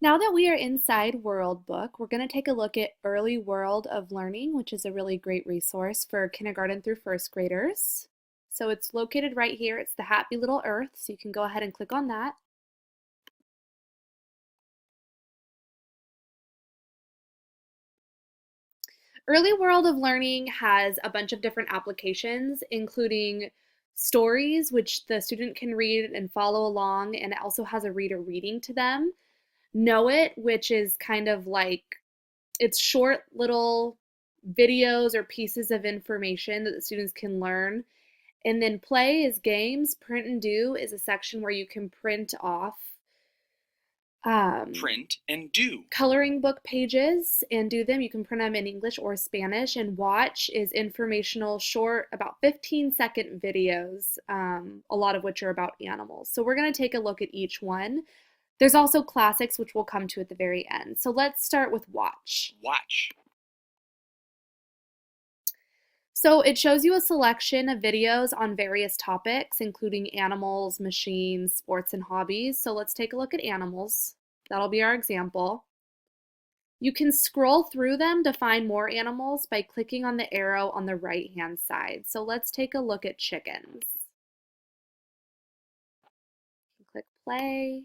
Now that we are inside World Book, we're going to take a look at Early World of Learning, which is a really great resource for kindergarten through first graders. So it's located right here. It's the Happy Little Earth, so you can go ahead and click on that. Early World of Learning has a bunch of different applications, including stories, which the student can read and follow along, and it also has a reader reading to them. Know It, which is kind of like it's short little videos or pieces of information that the students can learn. And then Play is games. Print and Do is a section where you can print off Print and do. coloring book pages and do them. You can print them in English or Spanish. And Watch is informational, short, about 15-second videos, a lot of which are about animals. So we're going to take a look at each one. There's also classics, which we'll come to at the very end. So let's start with Watch. Watch. So it shows you a selection of videos on various topics, including animals, machines, sports, and hobbies. So let's take a look at animals. That'll be our example. You can scroll through them to find more animals by clicking on the arrow on the right-hand side. So let's take a look at chickens. Click play.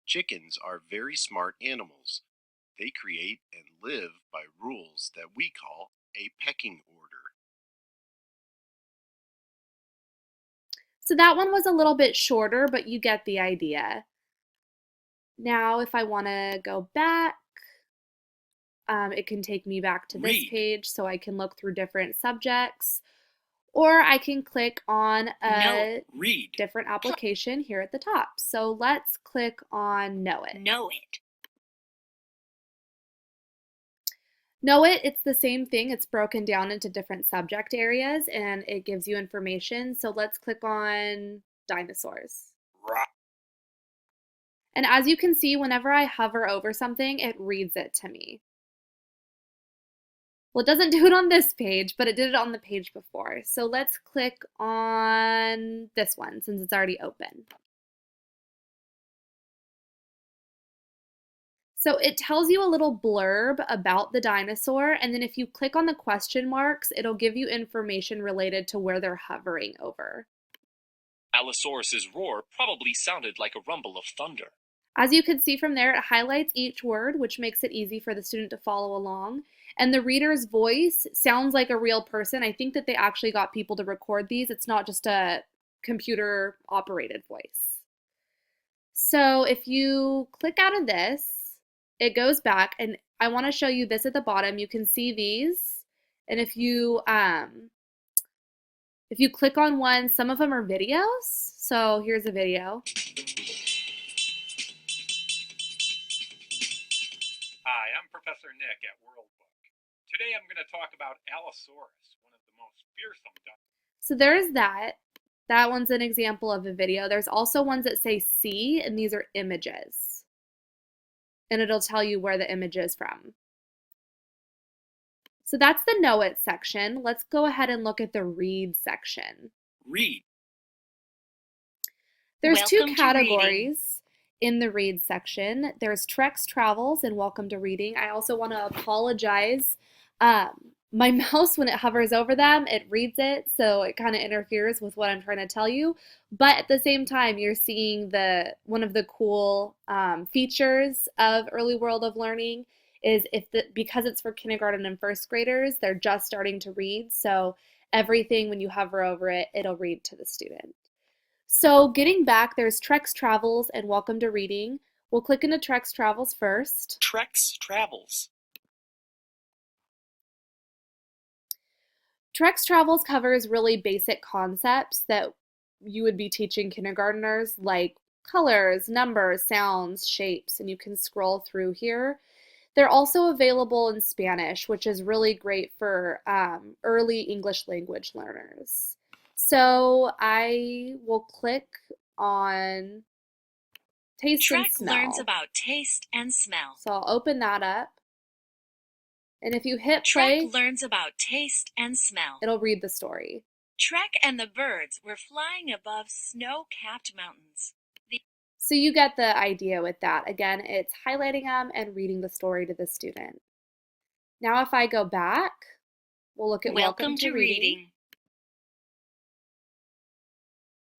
Chickens are very smart animals. They create and live by rules that we call a pecking order. So that one was a little bit shorter, but you get the idea. Now, if I want to go back, it can take me back to this page so I can look through different subjects, or I can click on a different application here at the top. So let's click on Know It. Know It. Know It, it's the same thing. It's broken down into different subject areas and it gives you information. So let's click on dinosaurs. And as you can see, whenever I hover over something, it reads it to me. Well, it doesn't do it on this page, but it did it on the page before. So let's click on this one since it's already open. So it tells you a little blurb about the dinosaur, and then if you click on the question marks, it'll give you information related to where they're hovering over. Allosaurus's roar probably sounded like a rumble of thunder. As you can see from there, it highlights each word, which makes it easy for the student to follow along. And the reader's voice sounds like a real person. I think that they actually got people to record these. It's not just a computer-operated voice. So if you click out of this, it goes back, and I want to show you this at the bottom. You can see these, and if you click on one, some of them are videos. So here's a video. Hi, I'm Professor Nick at World Book. Today I'm going to talk about Allosaurus, one of the most fearsome dinosaurs. So there's that. That one's an example of a video. There's also ones that say see, and these are images. And it'll tell you where the image is from. So that's the Know It section. Let's go ahead and look at the Read section. Read. There's two categories in the Read section. There's Trex Travels and Welcome to Reading. I also want to apologize. My mouse, when it hovers over them, it reads it, so it kind of interferes with what I'm trying to tell you. But at the same time, you're seeing one of the cool features of Early World of Learning is because it's for kindergarten and first graders, they're just starting to read. So everything, when you hover over it, it'll read to the student. So getting back, there's Trex Travels and Welcome to Reading. We'll click into Trex Travels first. Trex Travels. Trex Travels covers really basic concepts that you would be teaching kindergartners, like colors, numbers, sounds, shapes, and you can scroll through here. They're also available in Spanish, which is really great for early English language learners. So I will click on Taste and Smell. Trek learns about taste and smell. So I'll open that up. And if you hit play, Trek learns about taste and smell. it'll read the story. Trek and the birds were flying above snow-capped mountains. So you get the idea with that. Again, it's highlighting them and reading the story to the student. Now if I go back, we'll look at Welcome to Reading.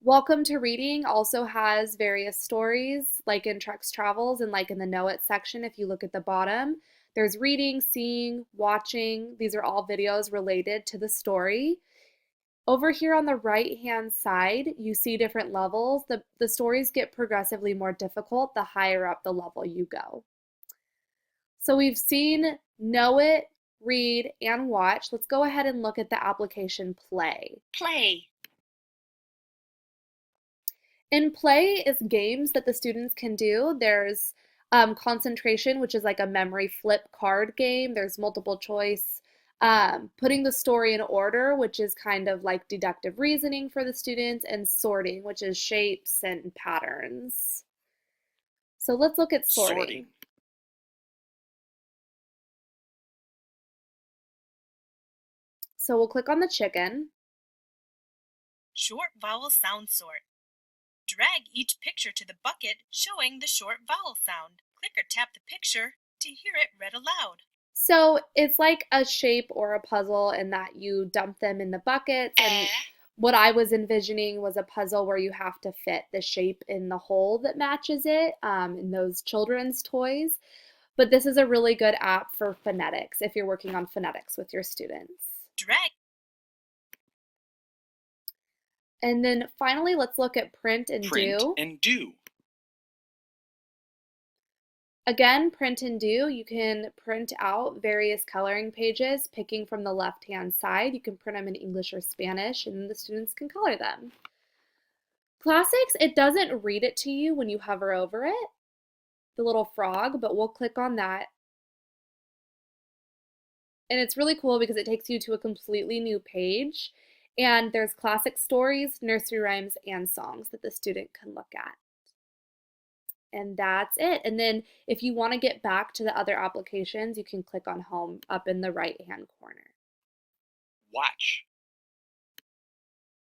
Welcome to Reading also has various stories, like in Trex Travels and like in the Know It section. If you look at the bottom, there's reading, seeing, watching. These are all videos related to the story. Over here on the right-hand side, you see different levels. The stories get progressively more difficult the higher up the level you go. So we've seen Know It, Read, and Watch. Let's go ahead and look at the application Play. Play. In Play is games that the students can do. There's concentration, which is like a memory flip card game. There's multiple choice. Putting the story in order, which is kind of like deductive reasoning for the students, and sorting, which is shapes and patterns. So let's look at sorting. So we'll click on the chicken. Short vowel sound sort. Drag each picture to the bucket showing the short vowel sound. Click or tap the picture to hear it read aloud. So it's like a shape or a puzzle in that you dump them in the buckets, and what I was envisioning was a puzzle where you have to fit the shape in the hole that matches it in those children's toys. But this is a really good app for phonetics if you're working on phonetics with your students. Drag. And then finally, let's look at print and do. Again, print and do, you can print out various coloring pages, picking from the left-hand side. You can print them in English or Spanish, and the students can color them. Classics, it doesn't read it to you when you hover over it, the little frog, but we'll click on that. And it's really cool because it takes you to a completely new page, and there's classic stories, nursery rhymes, and songs that the student can look at. And that's it. And then if you want to get back to the other applications, you can click on Home up in the right-hand corner. Watch.